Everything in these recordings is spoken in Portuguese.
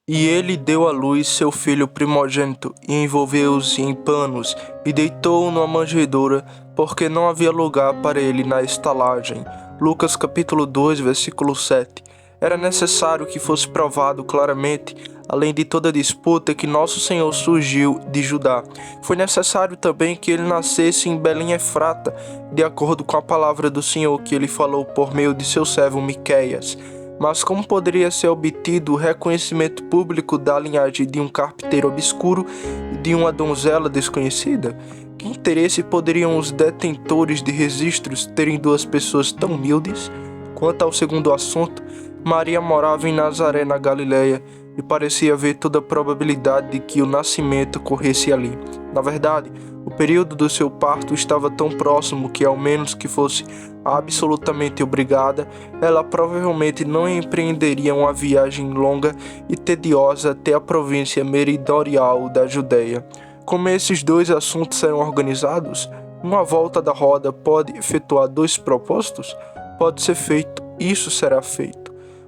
E ele deu à luz seu filho primogênito, e envolveu-os em panos, e deitou-o numa manjedoura, porque não havia lugar para ele na estalagem. Lucas capítulo 2, versículo 7. Era necessário que fosse provado claramente, além de toda disputa, que nosso Senhor surgiu de Judá. Foi necessário também que ele nascesse em Belém Efrata, de acordo com a palavra do Senhor que ele falou por meio de seu servo Miqueias. Mas como poderia ser obtido o reconhecimento público da linhagem de um carpinteiro obscuro e de uma donzela desconhecida? Que interesse poderiam os detentores de registros terem duas pessoas tão humildes? Quanto ao segundo assunto, Maria morava em Nazaré, na Galileia, e parecia haver toda a probabilidade de que o nascimento ocorresse ali. Na verdade, o período do seu parto estava tão próximo que, ao menos que fosse absolutamente obrigada, ela provavelmente não empreenderia uma viagem longa e tediosa até a província meridional da Judéia. Como esses dois assuntos serão organizados, uma volta da roda pode efetuar dois propósitos? Pode ser feito, isso será feito.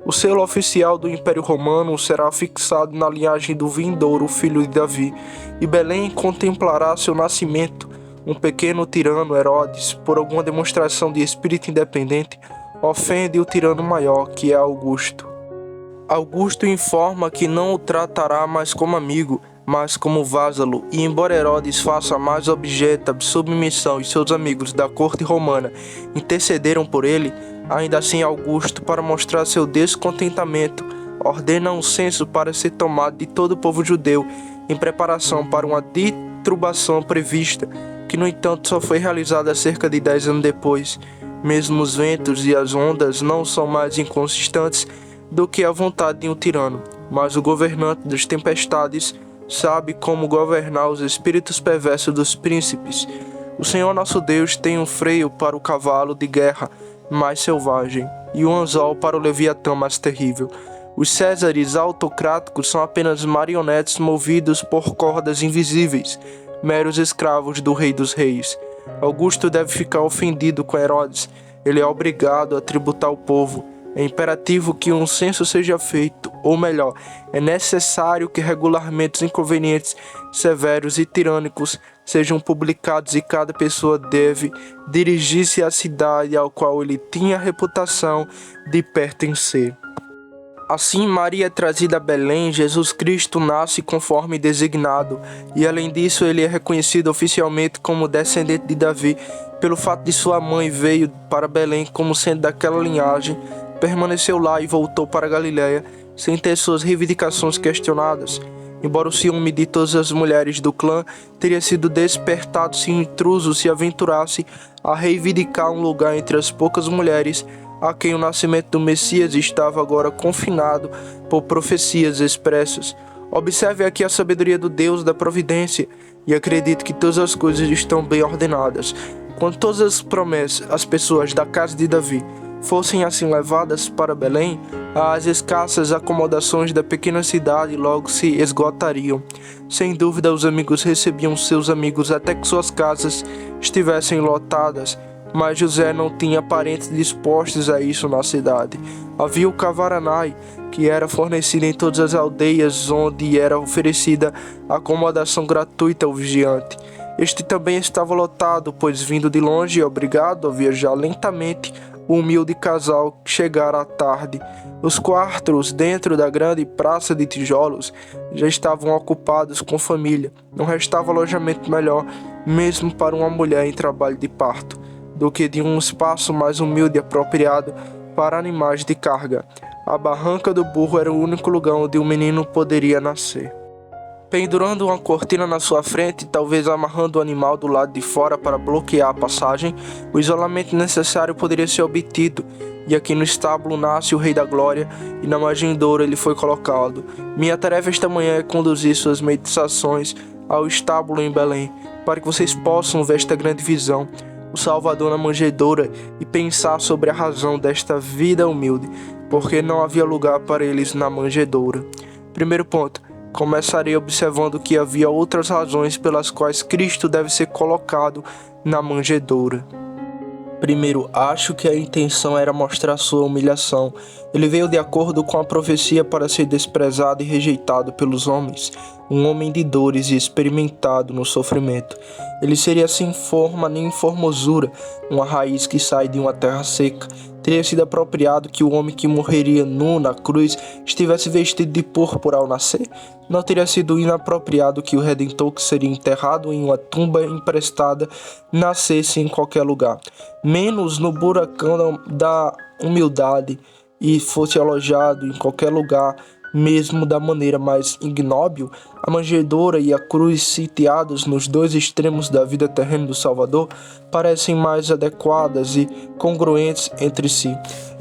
O selo oficial do Império Romano será fixado na linhagem do vindouro filho de Davi, e Belém contemplará seu nascimento. Um pequeno tirano, Herodes, por alguma demonstração de espírito independente, ofende o tirano maior, que é Augusto. Augusto informa que não o tratará mais como amigo, mas como vassalo, e embora Herodes faça mais objeto de submissão e seus amigos da corte romana intercederam por ele, ainda assim Augusto, para mostrar seu descontentamento, ordena um censo para ser tomado de todo o povo judeu, em preparação para uma deturbação prevista, que no entanto só foi realizada cerca de 10 anos depois. Mesmo os ventos e as ondas não são mais inconsistentes do que a vontade de um tirano, mas o governante das tempestades sabe como governar os espíritos perversos dos príncipes. O Senhor nosso Deus tem um freio para o cavalo de guerra mais selvagem e um anzol para o leviatã mais terrível. Os césares autocráticos são apenas marionetes movidos por cordas invisíveis, meros escravos do Rei dos Reis. Augusto deve ficar ofendido com Herodes. Ele é obrigado a tributar o povo. É imperativo que um censo seja feito, ou melhor, é necessário que regulamentos inconvenientes, severos e tirânicos sejam publicados e cada pessoa deve dirigir-se à cidade ao qual ele tinha a reputação de pertencer. Assim, Maria é trazida a Belém, Jesus Cristo nasce conforme designado, e além disso ele é reconhecido oficialmente como descendente de Davi, pelo fato de sua mãe veio para Belém como sendo daquela linhagem, permaneceu lá e voltou para Galiléia, sem ter suas reivindicações questionadas. Embora o ciúme de todas as mulheres do clã teria sido despertado se um intruso se aventurasse a reivindicar um lugar entre as poucas mulheres a quem o nascimento do Messias estava agora confinado por profecias expressas. Observe aqui a sabedoria do Deus da providência e acredite que todas as coisas estão bem ordenadas. Quando todas as promessas, as pessoas da casa de Davi fossem assim levadas para Belém, as escassas acomodações da pequena cidade logo se esgotariam. Sem dúvida, os amigos recebiam seus amigos até que suas casas estivessem lotadas, mas José não tinha parentes dispostos a isso na cidade. Havia o cavaranai, que era fornecido em todas as aldeias onde era oferecida acomodação gratuita ao vigiante. Este também estava lotado, pois vindo de longe e obrigado a viajar lentamente, o humilde casal chegara à tarde. Os quartos dentro da grande praça de tijolos já estavam ocupados com família. Não restava alojamento melhor, mesmo para uma mulher em trabalho de parto, do que de um espaço mais humilde e apropriado para animais de carga. A barranca do burro era o único lugar onde o menino poderia nascer. Pendurando uma cortina na sua frente, talvez amarrando o animal do lado de fora para bloquear a passagem, o isolamento necessário poderia ser obtido, e aqui no estábulo nasce o Rei da Glória, e na manjedoura ele foi colocado. Minha tarefa esta manhã é conduzir suas meditações ao estábulo em Belém, para que vocês possam ver esta grande visão, o Salvador na manjedoura, e pensar sobre a razão desta vida humilde, porque não havia lugar para eles na manjedoura. Primeiro ponto. Começarei observando que havia outras razões pelas quais Cristo deve ser colocado na manjedoura. Primeiro, acho que a intenção era mostrar sua humilhação. Ele veio de acordo com a profecia para ser desprezado e rejeitado pelos homens, um homem de dores e experimentado no sofrimento. Ele seria sem forma nem formosura, uma raiz que sai de uma terra seca. Teria sido apropriado que o homem que morreria nu na cruz estivesse vestido de púrpura ao nascer? Não teria sido inapropriado que o Redentor que seria enterrado em uma tumba emprestada nascesse em qualquer lugar, menos no buracão da humildade, e fosse alojado em qualquer lugar, mesmo da maneira mais ignóbil? A manjedoura e a cruz, sitiados nos dois extremos da vida terrena do Salvador, parecem mais adequadas e congruentes entre si.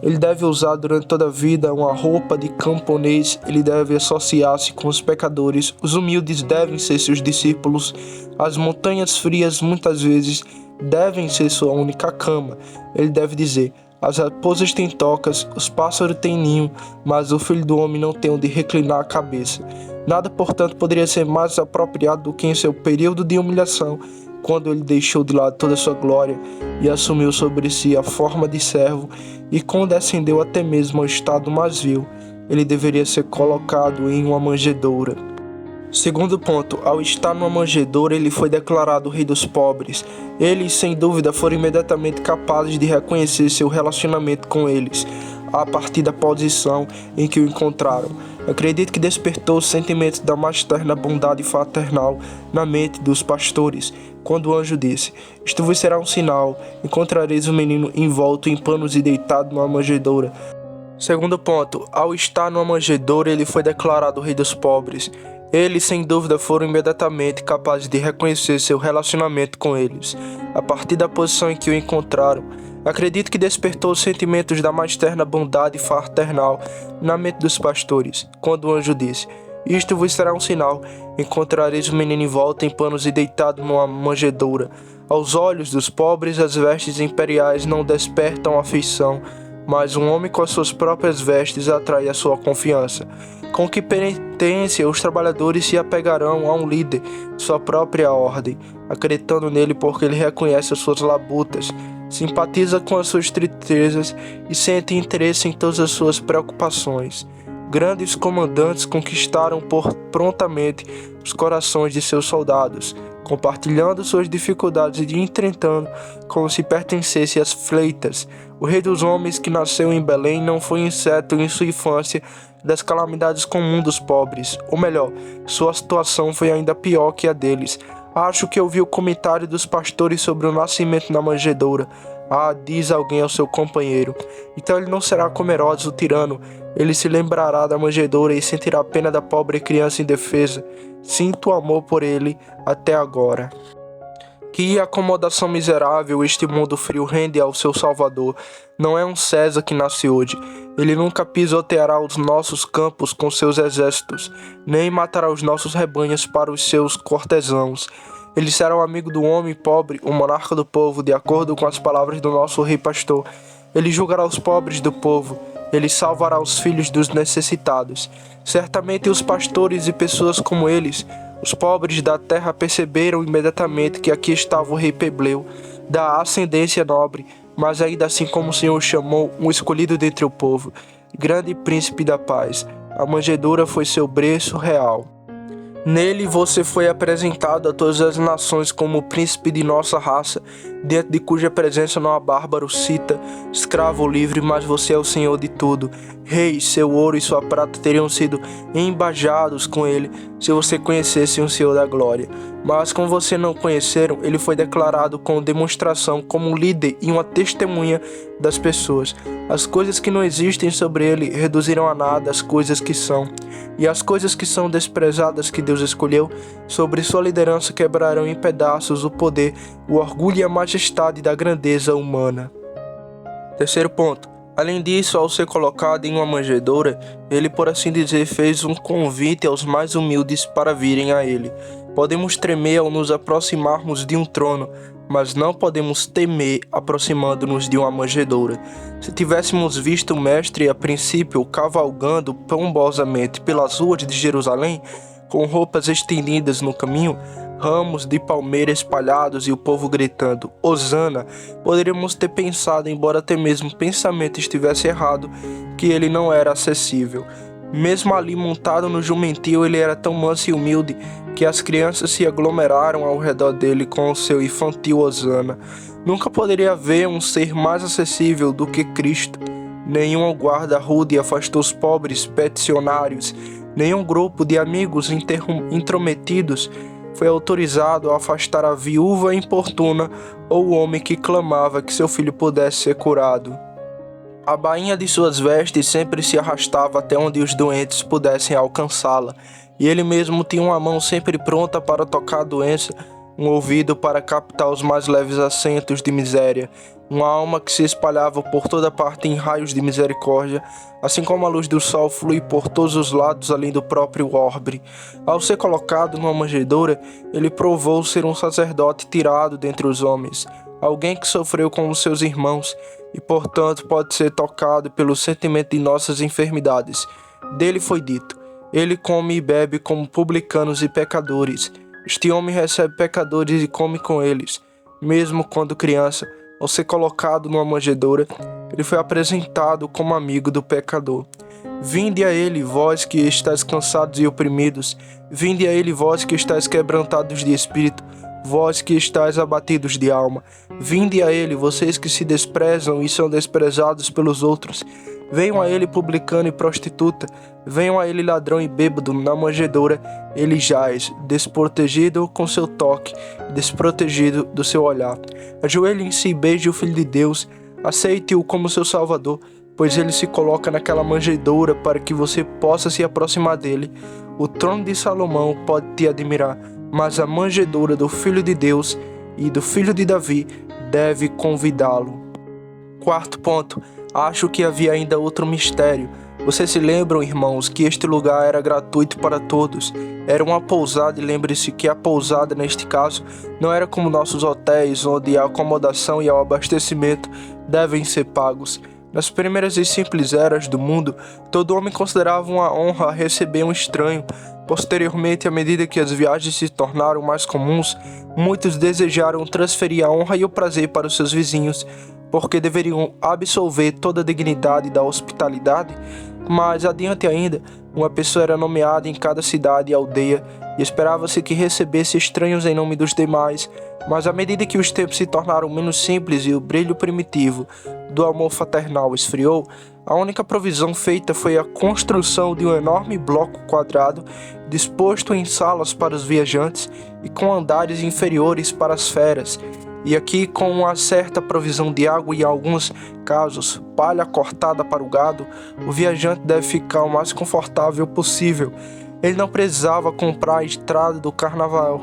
Ele deve usar durante toda a vida uma roupa de camponês, ele deve associar-se com os pecadores, os humildes devem ser seus discípulos, as montanhas frias muitas vezes devem ser sua única cama. Ele deve dizer: as raposas têm tocas, os pássaros têm ninho, mas o filho do homem não tem onde reclinar a cabeça. Nada, portanto, poderia ser mais apropriado do que em seu período de humilhação, quando ele deixou de lado toda a sua glória e assumiu sobre si a forma de servo e condescendeu até mesmo ao estado mais vil, ele deveria ser colocado em uma manjedoura. Segundo ponto, ao estar numa manjedoura, ele foi declarado rei dos pobres. Eles, sem dúvida, foram imediatamente capazes de reconhecer seu relacionamento com eles, a partir da posição em que o encontraram. Acredito que despertou os sentimentos da mais terna bondade fraternal na mente dos pastores, quando o anjo disse: isto vos será um sinal, encontrareis o menino envolto em panos e deitado numa manjedoura. Segundo ponto, ao estar numa manjedoura, ele foi declarado rei dos pobres. Eles, sem dúvida, foram imediatamente capazes de reconhecer seu relacionamento com eles, a partir da posição em que o encontraram. Acredito que despertou os sentimentos da mais terna bondade fraternal na mente dos pastores, quando o anjo disse: isto vos será um sinal, encontrareis o menino envolto em panos e deitado numa manjedoura. Aos olhos dos pobres, as vestes imperiais não despertam afeição, mas um homem com as suas próprias vestes atrai a sua confiança. Com que penitência os trabalhadores se apegarão a um líder de sua própria ordem, acreditando nele porque ele reconhece as suas labutas, simpatiza com as suas tristezas e sente interesse em todas as suas preocupações. Grandes comandantes conquistaram prontamente os corações de seus soldados, compartilhando suas dificuldades e enfrentando como se pertencesse às fleitas. O rei dos homens que nasceu em Belém não foi inseto em sua infância das calamidades comuns dos pobres, ou melhor, sua situação foi ainda pior que a deles. Acho que ouvi o comentário dos pastores sobre o nascimento na manjedoura. Ah, diz alguém ao seu companheiro, então ele não será como Herodes o tirano, ele se lembrará da manjedoura e sentirá pena da pobre criança indefesa. Sinto amor por ele até agora. Que acomodação miserável este mundo frio rende ao seu Salvador. Não é um César que nasce hoje. Ele nunca pisoteará os nossos campos com seus exércitos, nem matará os nossos rebanhos para os seus cortesãos. Ele será o amigo do homem pobre, o monarca do povo, de acordo com as palavras do nosso rei pastor. Ele julgará os pobres do povo. Ele salvará os filhos dos necessitados. Certamente os pastores e pessoas como eles, os pobres da terra, perceberam imediatamente que aqui estava o rei Pebleu, da ascendência nobre, mas ainda assim, como o Senhor chamou, um escolhido dentre o povo, grande príncipe da paz. A manjedoura foi seu berço real. Nele você foi apresentado a todas as nações como o príncipe de nossa raça, diante de cuja presença não há bárbaro cita, escravo ou livre, mas você é o Senhor de tudo. Rei, seu ouro e sua prata teriam sido embajados com ele, se você conhecesse o Senhor da glória. Mas como você não conheceram, ele foi declarado com demonstração como um líder e uma testemunha das pessoas. As coisas que não existem sobre ele reduziram a nada as coisas que são, e as coisas que são desprezadas que Deus escolheu, sobre sua liderança quebrarão em pedaços o poder, o orgulho e a majestade da grandeza humana. Terceiro ponto. Além disso, ao ser colocado em uma manjedoura, ele, por assim dizer, fez um convite aos mais humildes para virem a ele. Podemos tremer ao nos aproximarmos de um trono, mas não podemos temer aproximando-nos de uma manjedoura. Se tivéssemos visto o mestre a princípio cavalgando pomposamente pelas ruas de Jerusalém, com roupas estendidas no caminho, ramos de palmeira espalhados e o povo gritando Hosana, poderíamos ter pensado, embora até mesmo o pensamento estivesse errado, que ele não era acessível. Mesmo ali montado no jumentil, ele era tão manso e humilde que as crianças se aglomeraram ao redor dele com o seu infantil Hosana. Nunca poderia haver um ser mais acessível do que Cristo. Nenhum guarda rude afastou os pobres peticionários. Nenhum grupo de amigos intrometidos foi autorizado a afastar a viúva importuna ou o homem que clamava que seu filho pudesse ser curado. A bainha de suas vestes sempre se arrastava até onde os doentes pudessem alcançá-la, e ele mesmo tinha uma mão sempre pronta para tocar a doença, um ouvido para captar os mais leves acentos de miséria, uma alma que se espalhava por toda parte em raios de misericórdia, assim como a luz do sol flui por todos os lados além do próprio orbe. Ao ser colocado numa manjedoura, ele provou ser um sacerdote tirado dentre os homens, alguém que sofreu como seus irmãos e, portanto, pode ser tocado pelo sentimento de nossas enfermidades. Dele foi dito: ele come e bebe como publicanos e pecadores. Este homem recebe pecadores e come com eles. Mesmo quando criança, ao ser colocado numa manjedoura, ele foi apresentado como amigo do pecador. Vinde a ele, vós que estáis cansados e oprimidos. Vinde a ele, vós que estáis quebrantados de espírito. Vós que estáis abatidos de alma. Vinde a ele, vocês que se desprezam e são desprezados pelos outros. Venham a ele, publicano e prostituta. Venham a ele, ladrão e bêbado. Na manjedoura ele jaz, desprotegido com seu toque, desprotegido do seu olhar. Ajoelhem-se e beije o Filho de Deus. Aceite-o como seu Salvador, pois ele se coloca naquela manjedoura para que você possa se aproximar dele. O trono de Salomão pode te admirar, mas a manjedoura do Filho de Deus e do Filho de Davi deve convidá-lo. Quarto ponto. Acho que havia ainda outro mistério. Vocês se lembram, irmãos, que este lugar era gratuito para todos. Era uma pousada, e lembre-se que a pousada, neste caso, não era como nossos hotéis, onde a acomodação e o abastecimento devem ser pagos. Nas primeiras e simples eras do mundo, todo homem considerava uma honra receber um estranho. Posteriormente, à medida que as viagens se tornaram mais comuns, muitos desejaram transferir a honra e o prazer para os seus vizinhos, porque deveriam absolver toda a dignidade da hospitalidade. Mais adiante ainda, uma pessoa era nomeada em cada cidade e aldeia, e esperava-se que recebesse estranhos em nome dos demais. Mas à medida que os tempos se tornaram menos simples e o brilho primitivo do amor fraternal esfriou, a única provisão feita foi a construção de um enorme bloco quadrado, disposto em salas para os viajantes e com andares inferiores para as feras. E aqui, com uma certa provisão de água e, em alguns casos, palha cortada para o gado, o viajante deve ficar o mais confortável possível. Ele não precisava comprar a entrada do carnaval,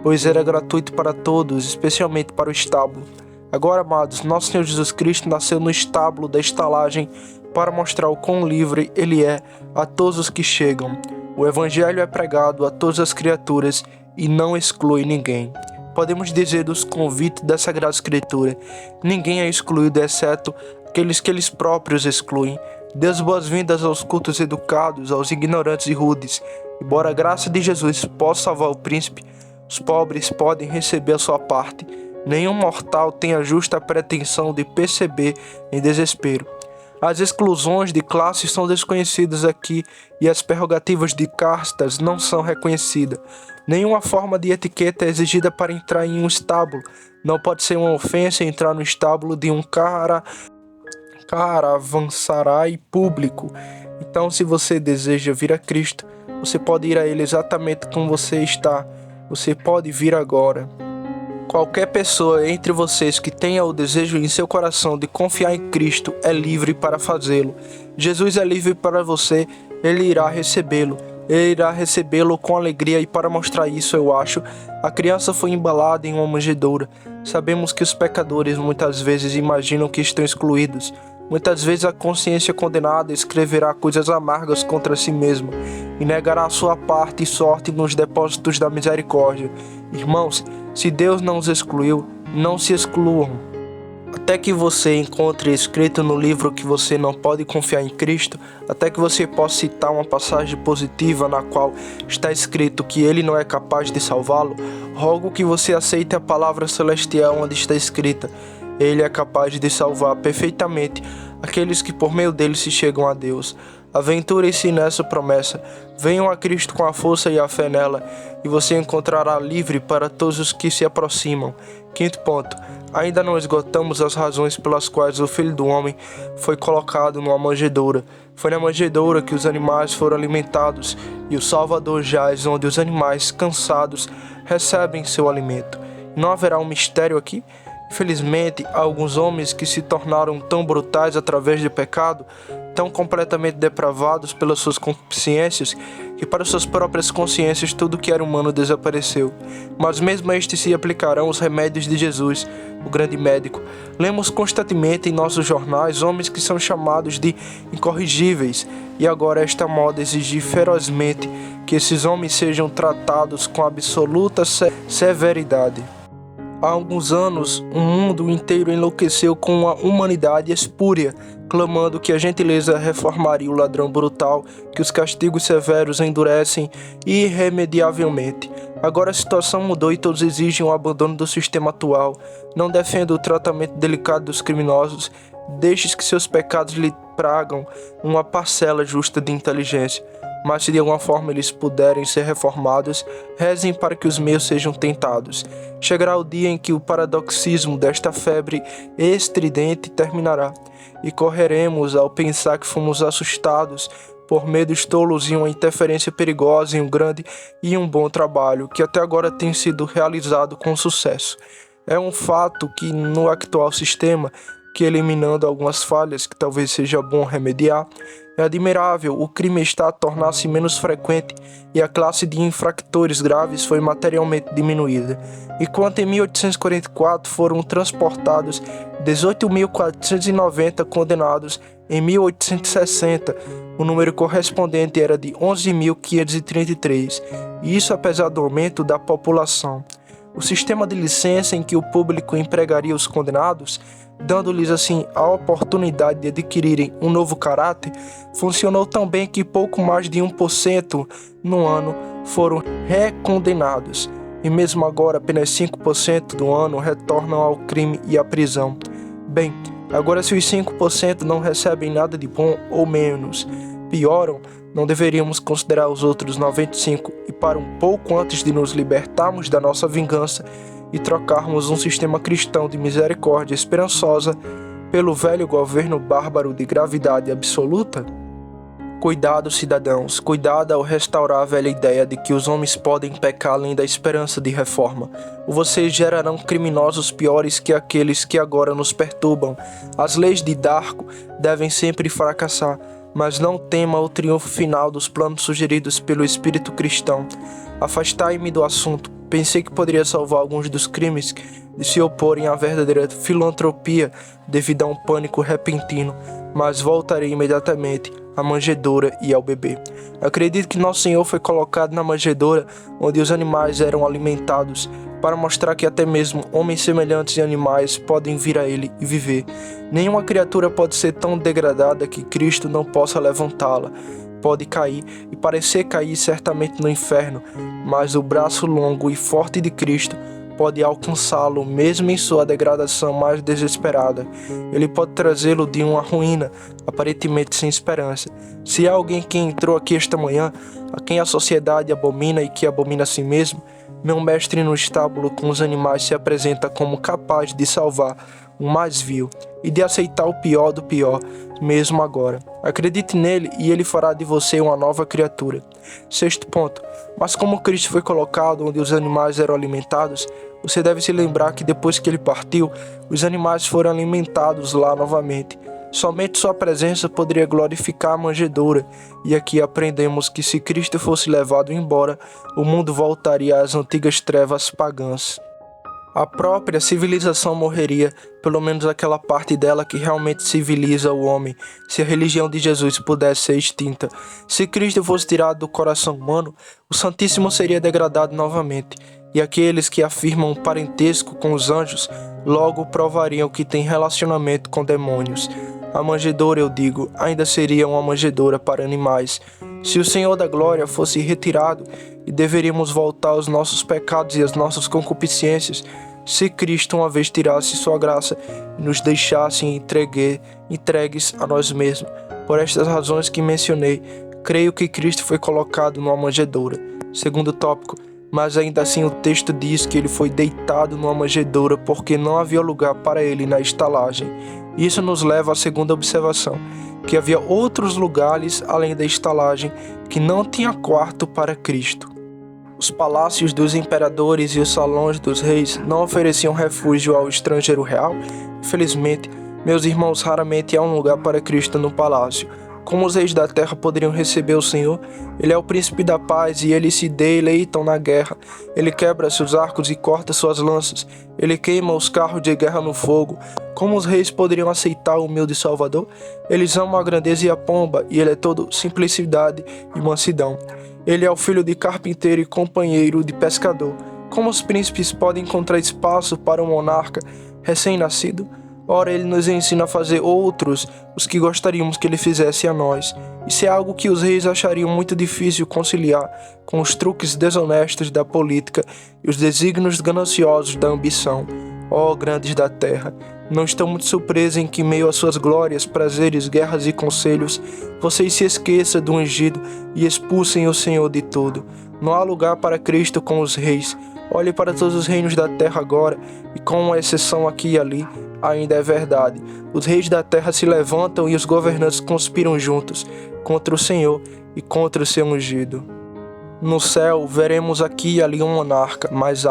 pois era gratuito para todos, especialmente para o estábulo. Agora, amados, nosso Senhor Jesus Cristo nasceu no estábulo da estalagem para mostrar o quão livre Ele é a todos os que chegam. O Evangelho é pregado a todas as criaturas e não exclui ninguém. Podemos dizer dos convites da Sagrada Escritura: ninguém é excluído, exceto aqueles que eles próprios excluem. Dê as boas-vindas aos cultos educados, aos ignorantes e rudes. Embora a graça de Jesus possa salvar o príncipe, os pobres podem receber a sua parte. Nenhum mortal tem a justa pretensão de perceber em desespero. As exclusões de classe são desconhecidas aqui e as prerrogativas de castas não são reconhecidas. Nenhuma forma de etiqueta é exigida para entrar em um estábulo. Não pode ser uma ofensa entrar no estábulo de um caravansarai público. Então, se você deseja vir a Cristo, você pode ir a Ele exatamente como você está. Você pode vir agora. Qualquer pessoa entre vocês que tenha o desejo em seu coração de confiar em Cristo é livre para fazê-lo. Jesus é livre para você, Ele irá recebê-lo. Ele irá recebê-lo com alegria, e para mostrar isso, eu acho, a criança foi embalada em uma manjedoura. Sabemos que os pecadores muitas vezes imaginam que estão excluídos. Muitas vezes a consciência condenada escreverá coisas amargas contra si mesma e negará sua parte e sorte nos depósitos da misericórdia. Irmãos, se Deus não os excluiu, não se excluam. Até que você encontre escrito no livro que você não pode confiar em Cristo, até que você possa citar uma passagem positiva na qual está escrito que Ele não é capaz de salvá-lo, rogo que você aceite a palavra celestial onde está escrita: Ele é capaz de salvar perfeitamente aqueles que por meio dele se chegam a Deus. Aventure-se nessa promessa, venham a Cristo com a força e a fé nela, e você encontrará livre para todos os que se aproximam. Quinto ponto, ainda não esgotamos as razões pelas quais o Filho do Homem foi colocado numa manjedoura. Foi na manjedoura que os animais foram alimentados, e o Salvador jaz onde os animais cansados recebem seu alimento. Não haverá um mistério aqui? Infelizmente, há alguns homens que se tornaram tão brutais através do pecado, tão completamente depravados pelas suas consciências, que para suas próprias consciências tudo que era humano desapareceu. Mas mesmo a estes se aplicarão os remédios de Jesus, o grande médico. Lemos constantemente em nossos jornais homens que são chamados de incorrigíveis, e agora esta moda exige ferozmente que esses homens sejam tratados com absoluta severidade. Há alguns anos, o mundo inteiro enlouqueceu com uma humanidade espúria, clamando que a gentileza reformaria o ladrão brutal, que os castigos severos endurecem irremediavelmente. Agora a situação mudou e todos exigem o abandono do sistema atual. Não defendo o tratamento delicado dos criminosos, deixe que seus pecados lhe tragam uma parcela justa de inteligência. Mas se de alguma forma eles puderem ser reformados, rezem para que os meus sejam tentados. Chegará o dia em que o paradoxismo desta febre estridente terminará, e correremos ao pensar que fomos assustados por medos tolos e uma interferência perigosa em um grande e um bom trabalho que até agora tem sido realizado com sucesso. É um fato que no atual sistema, que eliminando algumas falhas que talvez seja bom remediar, é admirável, o crime está a tornar-se menos frequente e a classe de infractores graves foi materialmente diminuída. Enquanto em 1844 foram transportados 18.490 condenados, em 1860 o número correspondente era de 11.533, e isso apesar do aumento da população. O sistema de licença em que o público empregaria os condenados, dando-lhes assim a oportunidade de adquirirem um novo caráter, funcionou tão bem que pouco mais de 1% no ano foram recondenados, e mesmo agora apenas 5% do ano retornam ao crime e à prisão. Bem, agora se os 5% não recebem nada de bom ou menos, pioram, não deveríamos considerar os outros 95% e para um pouco antes de nos libertarmos da nossa vingança e trocarmos um sistema cristão de misericórdia esperançosa pelo velho governo bárbaro de gravidade absoluta? Cuidado, cidadãos, cuidado ao restaurar a velha ideia de que os homens podem pecar além da esperança de reforma, ou vocês gerarão criminosos piores que aqueles que agora nos perturbam. As leis de Darko devem sempre fracassar, mas não tema o triunfo final dos planos sugeridos pelo espírito cristão. Afastai-me do assunto. Pensei que poderia salvar alguns dos crimes de se oporem à verdadeira filantropia devido a um pânico repentino, mas voltarei imediatamente à manjedoura e ao bebê. Acredito que Nosso Senhor foi colocado na manjedoura onde os animais eram alimentados, para mostrar que até mesmo homens semelhantes a animais podem vir a Ele e viver. Nenhuma criatura pode ser tão degradada que Cristo não possa levantá-la. Pode cair e parecer cair certamente no inferno, mas o braço longo e forte de Cristo pode alcançá-lo mesmo em sua degradação mais desesperada. Ele pode trazê-lo de uma ruína, aparentemente sem esperança. Se há alguém que entrou aqui esta manhã, a quem a sociedade abomina e que abomina a si mesmo, meu mestre no estábulo com os animais se apresenta como capaz de salvar o mais vil e de aceitar o pior do pior, mesmo agora. Acredite nele e ele fará de você uma nova criatura. Sexto ponto. Mas como Cristo foi colocado onde os animais eram alimentados, você deve se lembrar que depois que ele partiu, os animais foram alimentados lá novamente. Somente sua presença poderia glorificar a manjedoura, e aqui aprendemos que se Cristo fosse levado embora, o mundo voltaria às antigas trevas pagãs. A própria civilização morreria, pelo menos aquela parte dela que realmente civiliza o homem, se a religião de Jesus pudesse ser extinta. Se Cristo fosse tirado do coração humano, o Santíssimo seria degradado novamente, e aqueles que afirmam parentesco com os anjos logo provariam que têm relacionamento com demônios. A manjedoura, eu digo, ainda seria uma manjedoura para animais. Se o Senhor da Glória fosse retirado e deveríamos voltar aos nossos pecados e às nossas concupiscências, se Cristo uma vez tirasse sua graça e nos deixasse entregues a nós mesmos. Por estas razões que mencionei, creio que Cristo foi colocado numa manjedoura. Segundo tópico, mas ainda assim o texto diz que ele foi deitado numa manjedoura porque não havia lugar para ele na estalagem. Isso nos leva à segunda observação, que havia outros lugares além da estalagem que não tinha quarto para Cristo. Os palácios dos imperadores e os salões dos reis não ofereciam refúgio ao estrangeiro real. Infelizmente, meus irmãos, raramente há um lugar para Cristo no palácio. Como os reis da terra poderiam receber o Senhor? Ele é o príncipe da paz e eles se deleitam na guerra. Ele quebra seus arcos e corta suas lanças. Ele queima os carros de guerra no fogo. Como os reis poderiam aceitar o humilde Salvador? Eles amam a grandeza e a pompa, e ele é todo simplicidade e mansidão. Ele é o filho de carpinteiro e companheiro de pescador. Como os príncipes podem encontrar espaço para um monarca recém-nascido? Ora, ele nos ensina a fazer outros os que gostaríamos que ele fizesse a nós. Isso é algo que os reis achariam muito difícil conciliar com os truques desonestos da política e os desígnios gananciosos da ambição. Ó grandes da terra, não estou muito surpreso em que, meio às suas glórias, prazeres, guerras e conselhos, vocês se esqueçam do ungido e expulsem o Senhor de tudo. Não há lugar para Cristo com os reis. Olhe para todos os reinos da terra agora, e com uma exceção aqui e ali, ainda é verdade. Os reis da terra se levantam e os governantes conspiram juntos contra o Senhor e contra o seu ungido. No céu, veremos aqui e ali um monarca, mas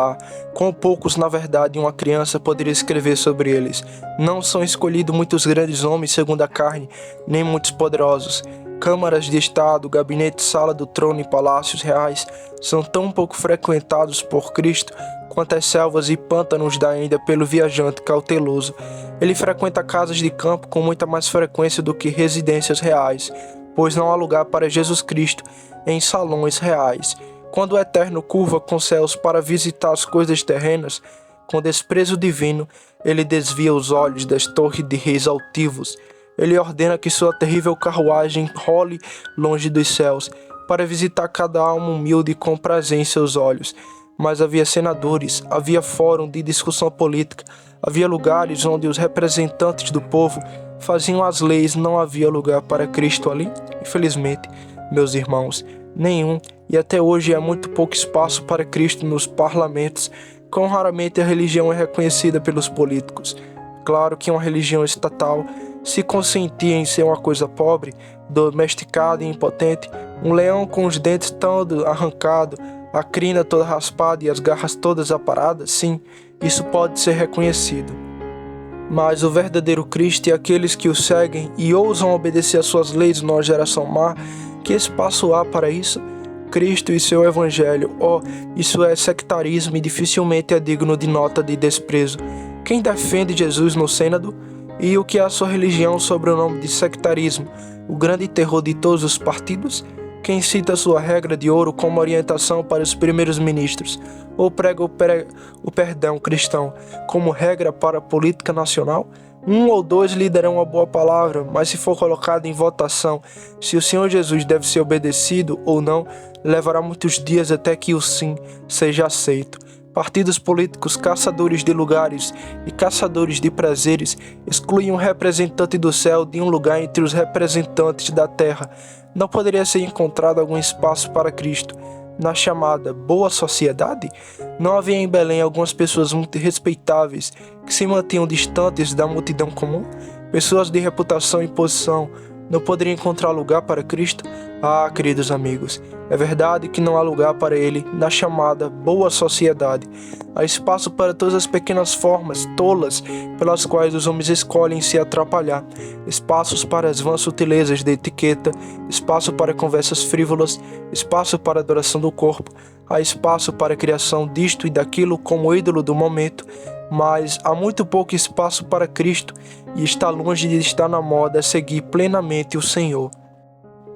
quão poucos, na verdade, uma criança poderia escrever sobre eles. Não são escolhidos muitos grandes homens segundo a carne, nem muitos poderosos. Câmaras de estado, gabinete, sala do trono e palácios reais são tão pouco frequentados por Cristo quanto as selvas e pântanos da Índia pelo viajante cauteloso. Ele frequenta casas de campo com muita mais frequência do que residências reais, pois não há lugar para Jesus Cristo em salões reais. Quando o Eterno curva com céus para visitar as coisas terrenas, com desprezo divino, ele desvia os olhos das torres de reis altivos. Ele ordena que sua terrível carruagem role longe dos céus, para visitar cada alma humilde com prazer em seus olhos. Mas havia senadores, havia fórum de discussão política, havia lugares onde os representantes do povo faziam as leis. Não havia lugar para Cristo ali? Infelizmente, meus irmãos, nenhum, e até hoje há muito pouco espaço para Cristo nos parlamentos. Quão raramente a religião é reconhecida pelos políticos. Claro que uma religião estatal, se consentia em ser uma coisa pobre, domesticada e impotente, um leão com os dentes todo arrancados, a crina toda raspada e as garras todas aparadas, sim, isso pode ser reconhecido. Mas o verdadeiro Cristo e aqueles que o seguem e ousam obedecer às suas leis numa geração má, que espaço há para isso? Cristo e seu Evangelho, isso é sectarismo e dificilmente é digno de nota de desprezo. Quem defende Jesus no Senado? E o que é a sua religião sobre o nome de sectarismo, o grande terror de todos os partidos? Quem cita sua regra de ouro como orientação para os primeiros ministros, ou prega o perdão cristão como regra para a política nacional? Um ou dois lhe darão uma boa palavra, mas se for colocado em votação se o Senhor Jesus deve ser obedecido ou não, levará muitos dias até que o sim seja aceito. Partidos políticos caçadores de lugares e caçadores de prazeres excluem um representante do céu de um lugar entre os representantes da terra. Não poderia ser encontrado algum espaço para Cristo na chamada boa sociedade? Não havia em Belém algumas pessoas muito respeitáveis que se mantinham distantes da multidão comum? Pessoas de reputação e posição não poderiam encontrar lugar para Cristo? Queridos amigos, é verdade que não há lugar para ele na chamada boa sociedade. Há espaço para todas as pequenas formas tolas pelas quais os homens escolhem se atrapalhar, espaços para as vãs sutilezas de etiqueta, espaço para conversas frívolas, espaço para a adoração do corpo, há espaço para a criação disto e daquilo como ídolo do momento, mas há muito pouco espaço para Cristo e está longe de estar na moda seguir plenamente o Senhor.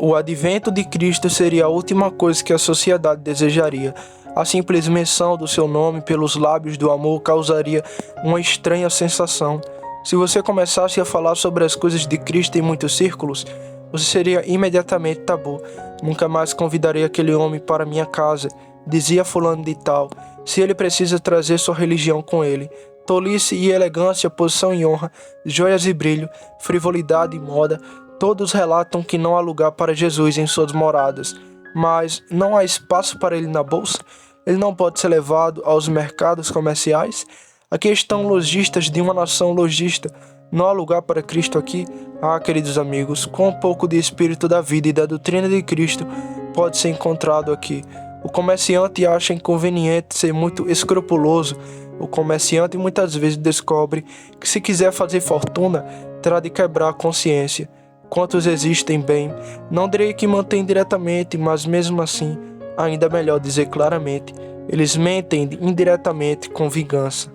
O advento de Cristo seria a última coisa que a sociedade desejaria. A simples menção do seu nome pelos lábios do amor causaria uma estranha sensação. Se você começasse a falar sobre as coisas de Cristo em muitos círculos, você seria imediatamente tabu. Nunca mais convidarei aquele homem para minha casa, dizia fulano de tal, se ele precisa trazer sua religião com ele. Tolice e elegância, posição e honra, joias e brilho, frivolidade e moda, todos relatam que não há lugar para Jesus em suas moradas. Mas não há espaço para ele na bolsa? Ele não pode ser levado aos mercados comerciais? Aqui estão lojistas de uma nação lojista. Não há lugar para Cristo aqui? Ah, queridos amigos, com um pouco de espírito da vida e da doutrina de Cristo pode ser encontrado aqui. O comerciante acha inconveniente ser muito escrupuloso. O comerciante muitas vezes descobre que se quiser fazer fortuna, terá de quebrar a consciência. Quantos existem bem? Não direi que mantêm diretamente, mas mesmo assim, ainda é melhor dizer claramente, eles mentem indiretamente com vingança.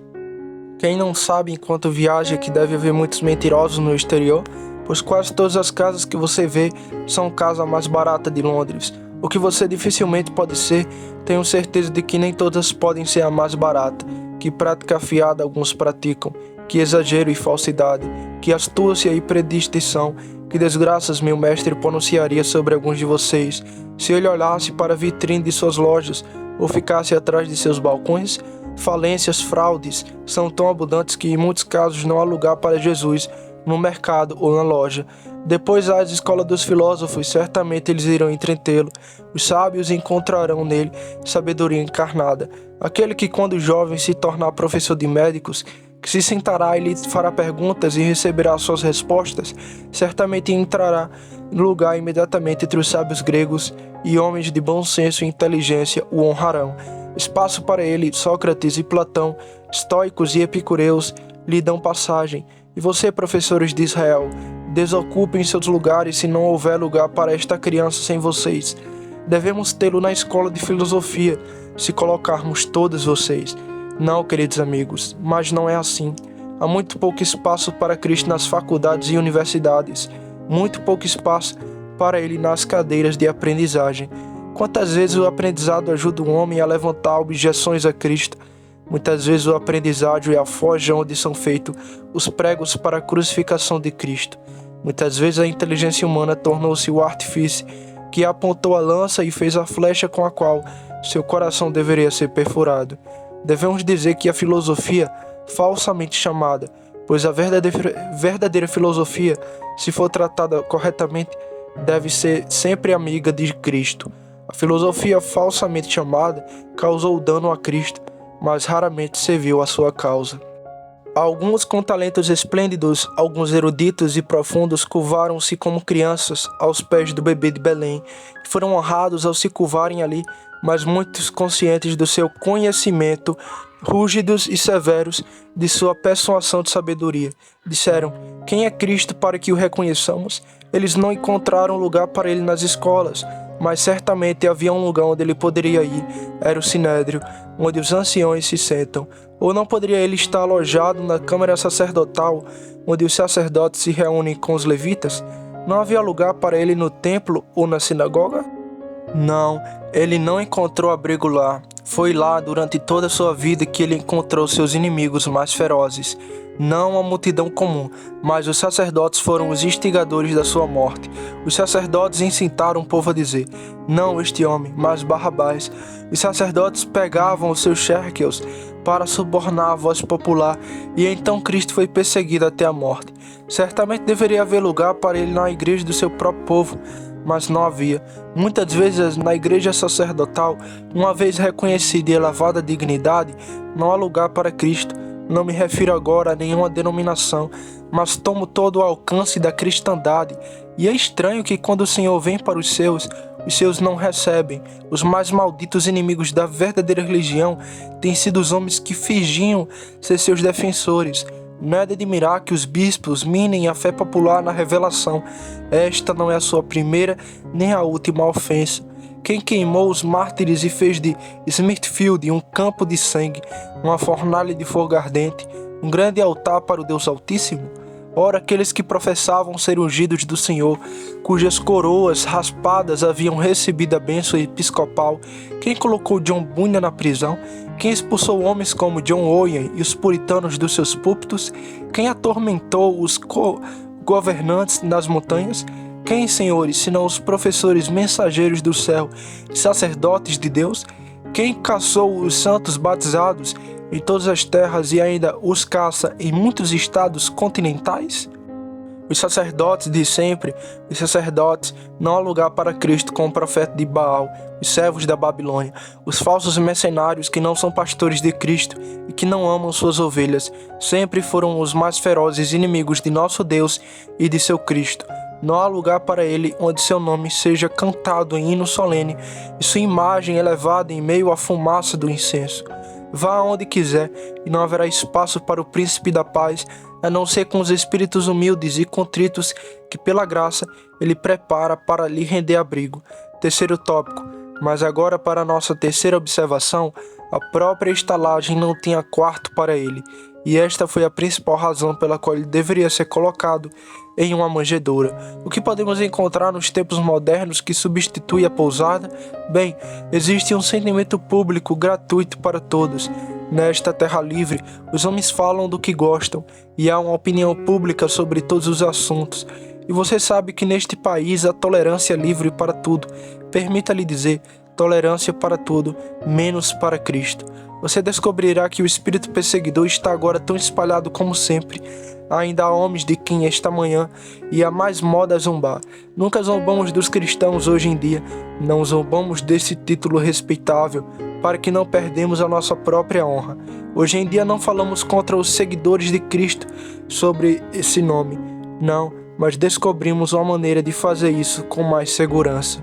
Quem não sabe enquanto viaja que deve haver muitos mentirosos no exterior? Pois quase todas as casas que você vê são casas mais baratas de Londres. O que você dificilmente pode ser, tenho certeza de que nem todas podem ser a mais barata. Que prática afiada alguns praticam, que exagero e falsidade, que astúcia e predistição, que desgraças meu mestre pronunciaria sobre alguns de vocês, se ele olhasse para a vitrine de suas lojas ou ficasse atrás de seus balcões. Falências, fraudes são tão abundantes que em muitos casos não há lugar para Jesus no mercado ou na loja. Depois há as escolas dos filósofos, certamente eles irão entretê-lo. Os sábios encontrarão nele sabedoria encarnada. Aquele que quando jovem se tornar professor de médicos, que se sentará e lhe fará perguntas e receberá suas respostas, certamente entrará no lugar imediatamente entre os sábios gregos e homens de bom senso e inteligência o honrarão. Espaço para ele, Sócrates e Platão, estoicos e epicureus lhe dão passagem. E você, professores de Israel, desocupem seus lugares se não houver lugar para esta criança sem vocês. Devemos tê-lo na escola de filosofia, se colocarmos todos vocês. Não, queridos amigos, mas não é assim. Há muito pouco espaço para Cristo nas faculdades e universidades, muito pouco espaço para ele nas cadeiras de aprendizagem. Quantas vezes o aprendizado ajuda o homem a levantar objeções a Cristo? Muitas vezes o aprendizado é a forja onde são feitos os pregos para a crucificação de Cristo. Muitas vezes a inteligência humana tornou-se o artífice que apontou a lança e fez a flecha com a qual seu coração deveria ser perfurado. Devemos dizer que a filosofia, falsamente chamada, pois a verdadeira filosofia, se for tratada corretamente, deve ser sempre amiga de Cristo. A filosofia falsamente chamada causou dano a Cristo, mas raramente serviu à sua causa. Alguns com talentos esplêndidos, alguns eruditos e profundos curvaram-se como crianças aos pés do bebê de Belém e foram honrados ao se curvarem ali, mas muitos conscientes do seu conhecimento, rúgidos e severos de sua persuasão de sabedoria, disseram: quem é Cristo para que o reconheçamos? Eles não encontraram lugar para ele nas escolas, mas certamente havia um lugar onde ele poderia ir, era o Sinédrio, onde os anciões se sentam. Ou não poderia ele estar alojado na câmara sacerdotal, onde os sacerdotes se reúnem com os levitas? Não havia lugar para ele no templo ou na sinagoga? Não, ele não encontrou abrigo lá. Foi lá durante toda a sua vida que ele encontrou seus inimigos mais ferozes. Não a multidão comum, mas os sacerdotes foram os instigadores da sua morte. Os sacerdotes incitaram o povo a dizer: não este homem, mas Barrabás. Os sacerdotes pegavam os seus shekels para subornar a voz popular, e então Cristo foi perseguido até a morte. Certamente deveria haver lugar para ele na igreja do seu próprio povo, mas não havia. Muitas vezes na igreja sacerdotal, uma vez reconhecida e elevada a dignidade, não há lugar para Cristo. Não me refiro agora a nenhuma denominação, mas tomo todo o alcance da cristandade. E é estranho que quando o Senhor vem para os seus não recebem. Os mais malditos inimigos da verdadeira religião têm sido os homens que fingiam ser seus defensores. Não é de admirar que os bispos minem a fé popular na revelação. Esta não é a sua primeira nem a última ofensa. Quem queimou os mártires e fez de Smithfield um campo de sangue, uma fornalha de fogo ardente, um grande altar para o Deus Altíssimo? Ora, aqueles que professavam ser ungidos do Senhor, cujas coroas raspadas haviam recebido a bênção episcopal, quem colocou John Bunyan na prisão? Quem expulsou homens como John Owen e os puritanos dos seus púlpitos? Quem atormentou os governantes nas montanhas? Quem, senhores, senão os professores mensageiros do céu e sacerdotes de Deus? Quem caçou os santos batizados em todas as terras e ainda os caça em muitos estados continentais? Os sacerdotes de sempre, os sacerdotes, não há lugar para Cristo como profeta de Baal, os servos da Babilônia, os falsos mercenários que não são pastores de Cristo e que não amam suas ovelhas, sempre foram os mais ferozes inimigos de nosso Deus e de seu Cristo. Não há lugar para ele onde seu nome seja cantado em hino solene e sua imagem elevada em meio à fumaça do incenso. Vá aonde quiser e não haverá espaço para o príncipe da paz, a não ser com os espíritos humildes e contritos que pela graça ele prepara para lhe render abrigo. Terceiro tópico. Mas agora para a nossa terceira observação, a própria estalagem não tinha quarto para ele, e esta foi a principal razão pela qual ele deveria ser colocado em uma manjedoura. O que podemos encontrar nos tempos modernos que substitui a pousada? Bem, existe um sentimento público gratuito para todos. Nesta terra livre, os homens falam do que gostam, e há uma opinião pública sobre todos os assuntos. E você sabe que neste país há tolerância livre para tudo. Permita-lhe dizer, tolerância para tudo, menos para Cristo. Você descobrirá que o espírito perseguidor está agora tão espalhado como sempre. Ainda há homens de quem esta manhã e há mais moda zombar. Nunca zombamos dos cristãos hoje em dia. Não zombamos desse título respeitável, para que não perdemos a nossa própria honra. Hoje em dia não falamos contra os seguidores de Cristo sobre esse nome. Não, mas descobrimos uma maneira de fazer isso com mais segurança.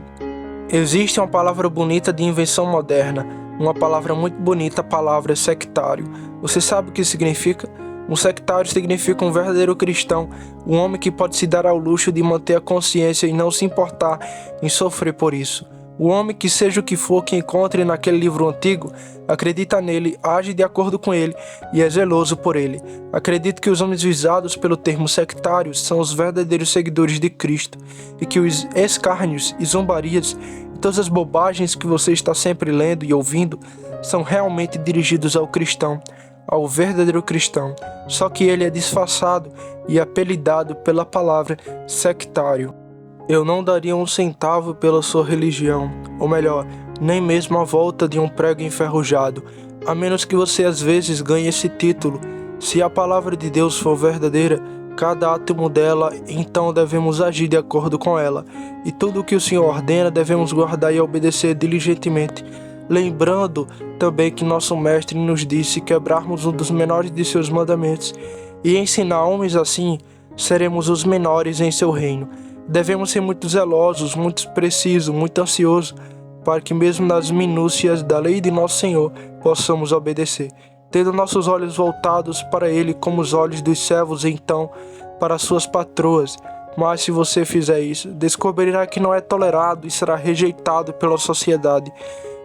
Existe uma palavra bonita de invenção moderna, uma palavra muito bonita, a palavra sectário. Você sabe o que significa? Um sectário significa um verdadeiro cristão, um homem que pode se dar ao luxo de manter a consciência e não se importar em sofrer por isso. O homem que seja o que for que encontre naquele livro antigo, acredita nele, age de acordo com ele e é zeloso por ele. Acredito que os homens visados pelo termo sectários são os verdadeiros seguidores de Cristo e que os escárnios e zombarias e todas as bobagens que você está sempre lendo e ouvindo são realmente dirigidos ao cristão, ao verdadeiro cristão, só que ele é disfarçado e apelidado pela palavra sectário. Eu não daria um centavo pela sua religião, ou melhor, nem mesmo a volta de um prego enferrujado, a menos que você às vezes ganhe esse título. Se a palavra de Deus for verdadeira, cada átomo dela, então devemos agir de acordo com ela, e tudo o que o Senhor ordena devemos guardar e obedecer diligentemente, lembrando também que nosso Mestre nos disse quebrarmos um dos menores de seus mandamentos, e ensinar homens assim, seremos os menores em seu reino. Devemos ser muito zelosos, muito precisos, muito ansiosos, para que mesmo nas minúcias da lei de nosso Senhor possamos obedecer, tendo nossos olhos voltados para Ele como os olhos dos servos então para suas patroas. Mas se você fizer isso, descobrirá que não é tolerado e será rejeitado pela sociedade.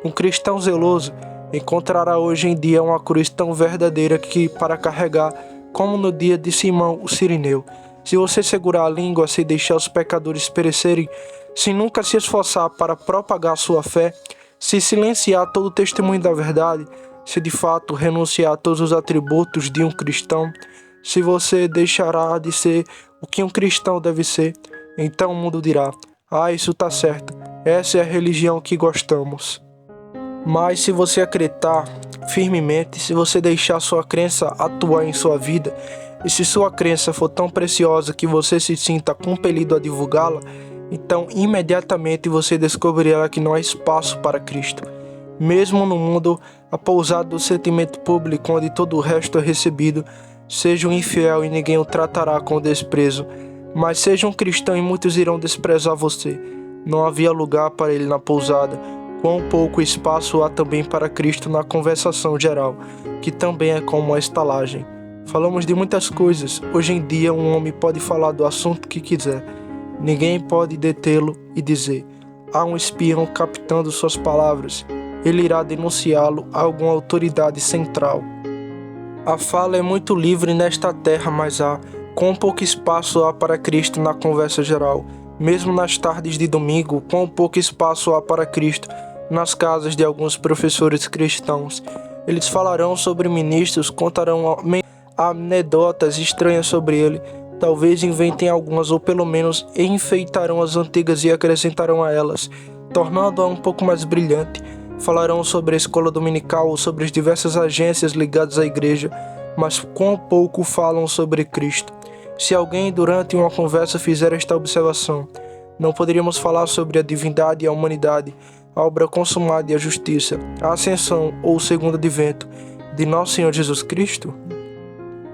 Um cristão zeloso encontrará hoje em dia uma cruz tão verdadeira que para carregar, como no dia de Simão o Cirineu. Se você segurar a língua sem deixar os pecadores perecerem, se nunca se esforçar para propagar sua fé, se silenciar todo o testemunho da verdade, se de fato renunciar a todos os atributos de um cristão, se você deixará de ser o que um cristão deve ser, então o mundo dirá, isso está certo, essa é a religião que gostamos. Mas se você acreditar firmemente, se você deixar sua crença atuar em sua vida, e se sua crença for tão preciosa que você se sinta compelido a divulgá-la, então imediatamente você descobrirá que não há espaço para Cristo. Mesmo no mundo, a pousada do sentimento público onde todo o resto é recebido, seja um infiel e ninguém o tratará com desprezo, mas seja um cristão e muitos irão desprezar você. Não havia lugar para ele na pousada. Quão pouco espaço há também para Cristo na conversação geral, que também é como uma estalagem. Falamos de muitas coisas. Hoje em dia um homem pode falar do assunto que quiser. Ninguém pode detê-lo e dizer, há um espião captando suas palavras. Ele irá denunciá-lo a alguma autoridade central. A fala é muito livre nesta terra, mas há Quão pouco espaço há para Cristo na conversa geral. Mesmo nas tardes de domingo, quão pouco espaço há para Cristo nas casas de alguns professores cristãos. Eles falarão sobre ministros, contarão anedotas estranhas sobre ele, talvez inventem algumas ou pelo menos enfeitarão as antigas e acrescentarão a elas, tornando-a um pouco mais brilhante. Falarão sobre a escola dominical ou sobre as diversas agências ligadas à igreja, mas quão pouco falam sobre Cristo. Se alguém durante uma conversa fizer esta observação, não poderíamos falar sobre a divindade e a humanidade, a obra consumada e a justiça, a ascensão ou o segundo advento de nosso Senhor Jesus Cristo?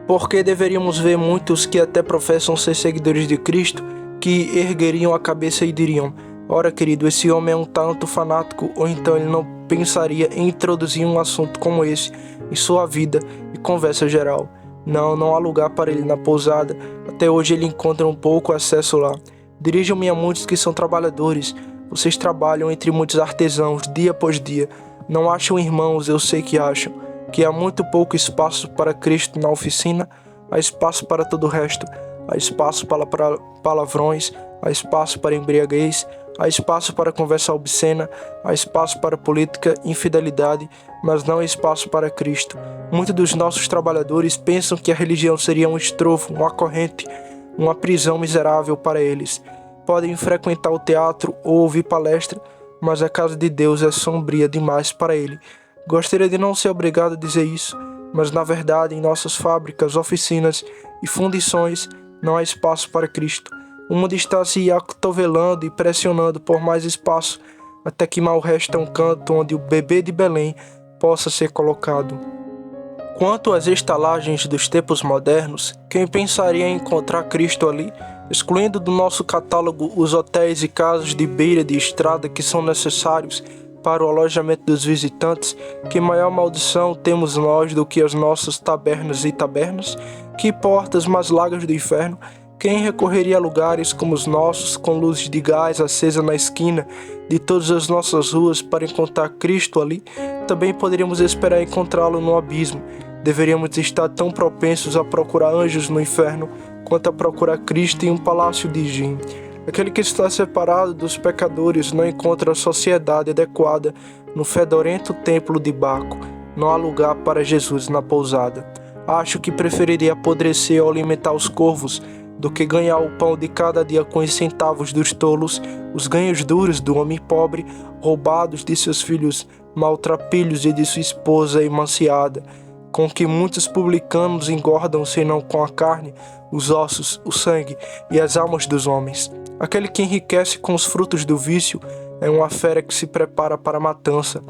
Porque deveríamos ver muitos que até professam ser seguidores de Cristo, que ergueriam a cabeça e diriam: ora, querido, esse homem é um tanto fanático, ou então ele não pensaria em introduzir um assunto como esse em sua vida e conversa geral. Não há lugar para ele na pousada. Até hoje ele encontra um pouco acesso lá. Dirijam-me a muitos que são trabalhadores. Vocês trabalham entre muitos artesãos, dia após dia. Não acham, irmãos, eu sei que acham, que há muito pouco espaço para Cristo na oficina? Há espaço para todo o resto. Há espaço para palavrões, há espaço para embriaguez, há espaço para conversa obscena, há espaço para política, infidelidade, mas não há espaço para Cristo. Muitos dos nossos trabalhadores pensam que a religião seria um estrovo, uma corrente, uma prisão miserável para eles. Podem frequentar o teatro ou ouvir palestra, mas a casa de Deus é sombria demais para ele. Gostaria de não ser obrigado a dizer isso, mas na verdade em nossas fábricas, oficinas e fundições não há espaço para Cristo. O mundo está se acotovelando e pressionando por mais espaço, até que mal resta um canto onde o bebê de Belém possa ser colocado. Quanto às estalagens dos tempos modernos, quem pensaria em encontrar Cristo ali, excluindo do nosso catálogo os hotéis e casas de beira de estrada que são necessários para o alojamento dos visitantes? Que maior maldição temos nós do que as nossas tabernas e tabernas? Que portas mais largas do inferno? Quem recorreria a lugares como os nossos, com luzes de gás acesa na esquina de todas as nossas ruas para encontrar Cristo ali? Também poderíamos esperar encontrá-lo no abismo. Deveríamos estar tão propensos a procurar anjos no inferno quanto a procurar Cristo em um palácio de gin. Aquele que está separado dos pecadores não encontra a sociedade adequada no fedorento templo de Baco. Não há lugar para Jesus na pousada. Acho que preferiria apodrecer ou alimentar os corvos do que ganhar o pão de cada dia com os centavos dos tolos, os ganhos duros do homem pobre, roubados de seus filhos maltrapilhos e de sua esposa emanciada, com que muitos publicanos engordam senão com a carne, os ossos, o sangue e as almas dos homens. Aquele que enriquece com os frutos do vício é uma fera que se prepara para a matança.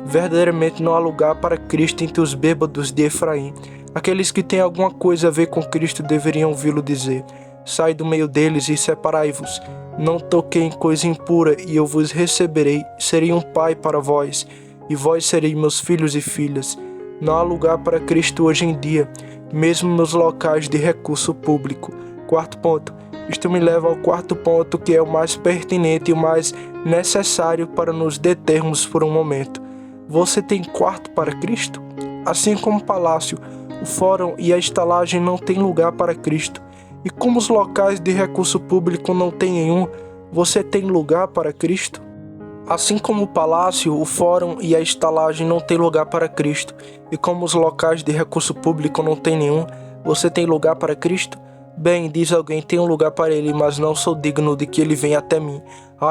Verdadeiramente não há lugar para Cristo entre os bêbados de Efraim. Aqueles que têm alguma coisa a ver com Cristo deveriam ouvi-lo dizer: sai do meio deles e separai-vos. Não toquei em coisa impura e eu vos receberei. Serei um pai para vós e vós sereis meus filhos e filhas. Não há lugar para Cristo hoje em dia, mesmo nos locais de recurso público. Quarto ponto. Isto me leva ao quarto ponto, que é o mais pertinente e o mais necessário para nos determos por um momento. Você tem quarto para Cristo? Assim como o palácio, o fórum e a estalagem não têm lugar para Cristo, e como os locais de recurso público não têm nenhum, você tem lugar para Cristo? Assim como o palácio, o fórum e a estalagem não têm lugar para Cristo, e como os locais de recurso público não têm nenhum, você tem lugar para Cristo? Bem, diz alguém, tem um lugar para ele, mas não sou digno de que ele venha até mim.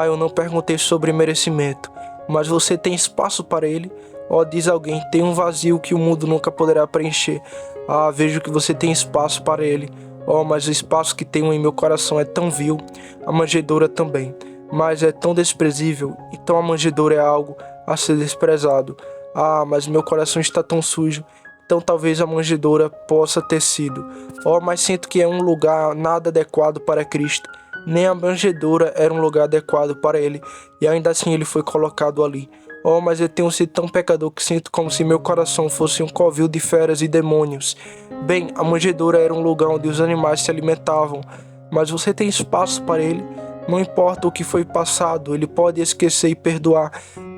Eu não perguntei sobre merecimento, mas você tem espaço para ele? Diz alguém, tem um vazio que o mundo nunca poderá preencher. Vejo que você tem espaço para ele. Mas o espaço que tenho em meu coração é tão vil. A manjedoura também. Mas é tão desprezível. Então a manjedoura é algo a ser desprezado. Mas meu coração está tão sujo. Então talvez a manjedoura possa ter sido. Mas sinto que é um lugar nada adequado para Cristo. Nem a manjedoura era um lugar adequado para ele. E ainda assim ele foi colocado ali. Mas eu tenho sido tão pecador que sinto como se meu coração fosse um covil de feras e demônios. Bem, a manjedoura era um lugar onde os animais se alimentavam. Mas você tem espaço para ele? Não importa o que foi passado, ele pode esquecer e perdoar.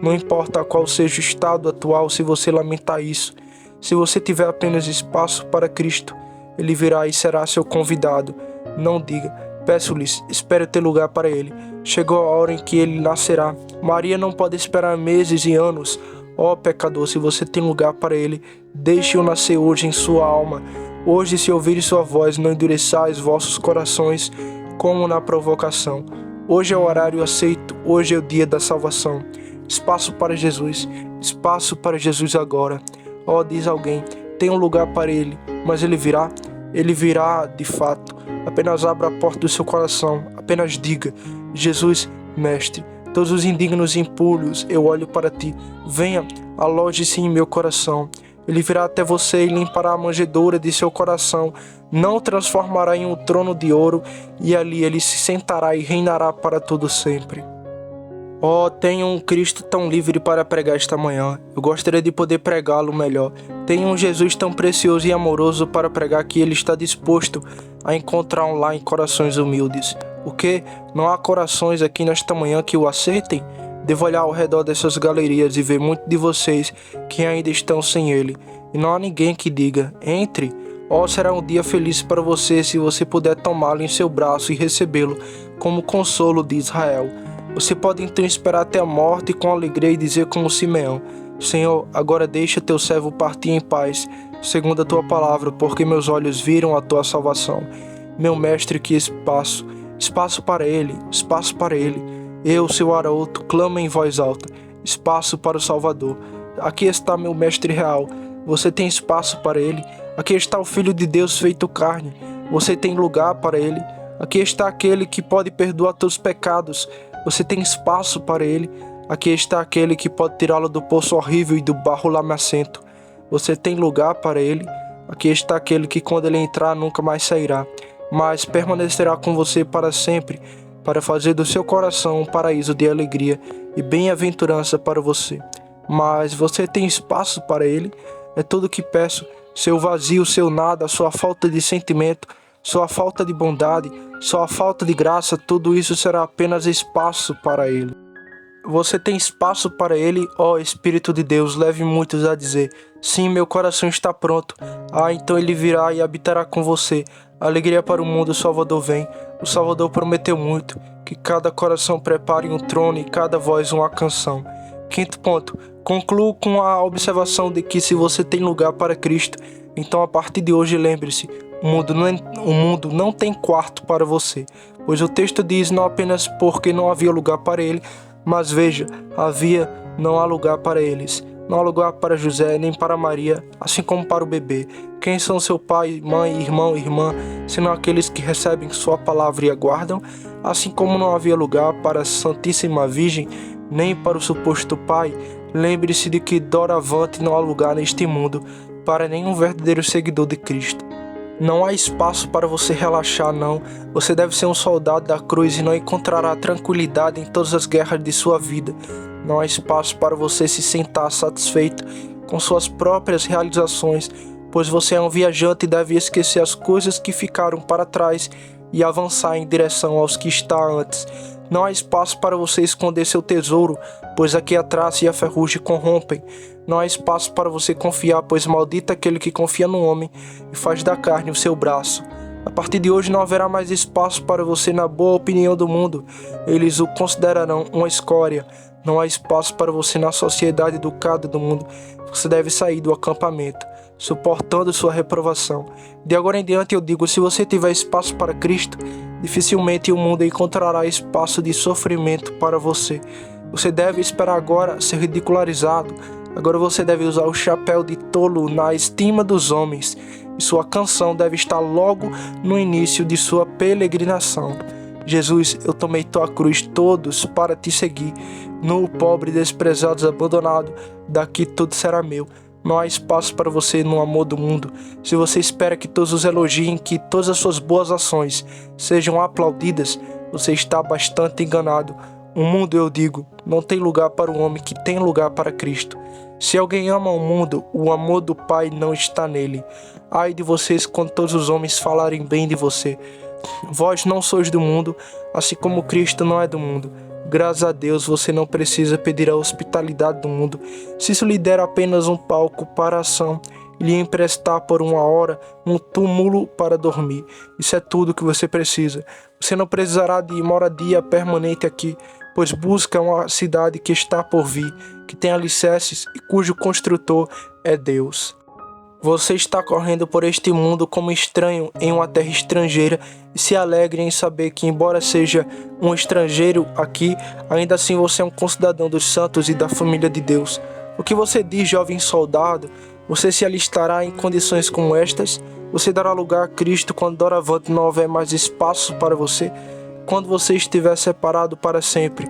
Não importa qual seja o estado atual, se você lamentar isso. Se você tiver apenas espaço para Cristo, ele virá e será seu convidado. Não diga: peço-lhes, espere ter lugar para ele. Chegou a hora em que ele nascerá. Maria não pode esperar meses e anos. Ó pecador, se você tem lugar para ele, deixe-o nascer hoje em sua alma. Hoje, se ouvirem sua voz, não endureçais vossos corações, como na provocação. Hoje é o horário aceito, hoje é o dia da salvação. Espaço para Jesus, espaço para Jesus agora. Ó, diz alguém, tem um lugar para ele, mas ele virá de fato. Apenas abra a porta do seu coração, apenas diga: Jesus, Mestre, todos os indignos e impúrios, eu olho para ti. Venha, aloje-se em meu coração. Ele virá até você e limpará a manjedoura de seu coração. Não o transformará em um trono de ouro, e ali ele se sentará e reinará para todo sempre. Oh, tenho um Cristo tão livre para pregar esta manhã. Eu gostaria de poder pregá-lo melhor. Tenho um Jesus tão precioso e amoroso para pregar que ele está disposto a encontrar um lar em corações humildes. O quê? Não há corações aqui nesta manhã que o aceitem? Devo olhar ao redor dessas galerias e ver muitos de vocês que ainda estão sem ele. E não há ninguém que diga: entre. Oh, será um dia feliz para você se você puder tomá-lo em seu braço e recebê-lo como consolo de Israel. Você pode então esperar até a morte com alegria e dizer como Simeão: Senhor, agora deixa teu servo partir em paz, segundo a tua palavra, porque meus olhos viram a tua salvação. Meu mestre, que espaço para ele, espaço para ele. Eu, seu arauto, clamo em voz alta: espaço para o Salvador. Aqui está meu mestre real. Você tem espaço para ele. Aqui está o Filho de Deus feito carne. Você tem lugar para ele. Aqui está aquele que pode perdoar teus pecados. Você tem espaço para ele. Aqui está aquele que pode tirá-lo do poço horrível e do barro lamacento. Você tem lugar para ele. Aqui está aquele que quando ele entrar nunca mais sairá, mas permanecerá com você para sempre, para fazer do seu coração um paraíso de alegria e bem-aventurança para você. Mas você tem espaço para ele? É tudo o que peço. Seu vazio, seu nada, sua falta de sentimento, sua falta de bondade, sua falta de graça, tudo isso será apenas espaço para ele. Você tem espaço para ele, ó Espírito de Deus. Leve muitos a dizer: sim, meu coração está pronto. Ah, então ele virá e habitará com você. Alegria para o mundo, o Salvador vem. O Salvador prometeu muito, que cada coração prepare um trono e cada voz uma canção. Quinto ponto, concluo com a observação de que se você tem lugar para Cristo, então a partir de hoje lembre-se: o mundo não tem quarto para você, pois o texto diz não apenas porque não havia lugar para ele, mas veja, não há lugar para eles. Não há lugar para José, nem para Maria, assim como para o bebê. Quem são seu pai, mãe, irmão e irmã, senão aqueles que recebem sua palavra e aguardam? Assim como não havia lugar para a Santíssima Virgem, nem para o suposto pai, lembre-se de que doravante não há lugar neste mundo para nenhum verdadeiro seguidor de Cristo. Não há espaço para você relaxar, não. Você deve ser um soldado da cruz e não encontrará tranquilidade em todas as guerras de sua vida. Não há espaço para você se sentar satisfeito com suas próprias realizações, pois você é um viajante e deve esquecer as coisas que ficaram para trás e avançar em direção aos que está antes. Não há espaço para você esconder seu tesouro, pois aqui a traça e a ferrugem corrompem. Não há espaço para você confiar, pois maldito aquele que confia no homem e faz da carne o seu braço. A partir de hoje não haverá mais espaço para você na boa opinião do mundo. Eles o considerarão uma escória. Não há espaço para você na sociedade educada do mundo. Você deve sair do acampamento, suportando sua reprovação. De agora em diante eu digo: se você tiver espaço para Cristo, dificilmente o mundo encontrará espaço de sofrimento para você. Você deve esperar agora ser ridicularizado. Agora você deve usar o chapéu de tolo na estima dos homens, e sua canção deve estar logo no início de sua peregrinação. Jesus, eu tomei tua cruz todos para te seguir. Nu, pobre, desprezado, abandonado, daqui tudo será meu. Não há espaço para você no amor do mundo. Se você espera que todos os elogiem, que todas as suas boas ações sejam aplaudidas, você está bastante enganado. O mundo, eu digo, não tem lugar para o homem que tem lugar para Cristo. Se alguém ama o mundo, o amor do Pai não está nele. Ai de vocês quando todos os homens falarem bem de você. Vós não sois do mundo, assim como Cristo não é do mundo. Graças a Deus você não precisa pedir a hospitalidade do mundo. Se isso lhe der apenas um palco para a ação, e lhe emprestar por uma hora um túmulo para dormir. Isso é tudo que você precisa. Você não precisará de moradia permanente aqui, pois busca uma cidade que está por vir, que tem alicerces e cujo construtor é Deus. Você está correndo por este mundo como estranho em uma terra estrangeira e se alegre em saber que, embora seja um estrangeiro aqui, ainda assim você é um concidadão dos santos e da família de Deus. O que você diz, jovem soldado? Você se alistará em condições como estas? Você dará lugar a Cristo quando doravante não houver mais espaço para você? Quando você estiver separado para sempre,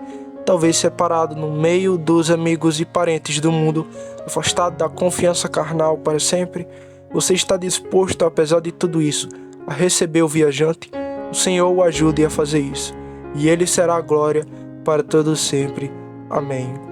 talvez separado no meio dos amigos e parentes do mundo, afastado da confiança carnal para sempre, você está disposto, apesar de tudo isso, a receber o viajante? O Senhor o ajude a fazer isso, e Ele será a glória para todos sempre. Amém.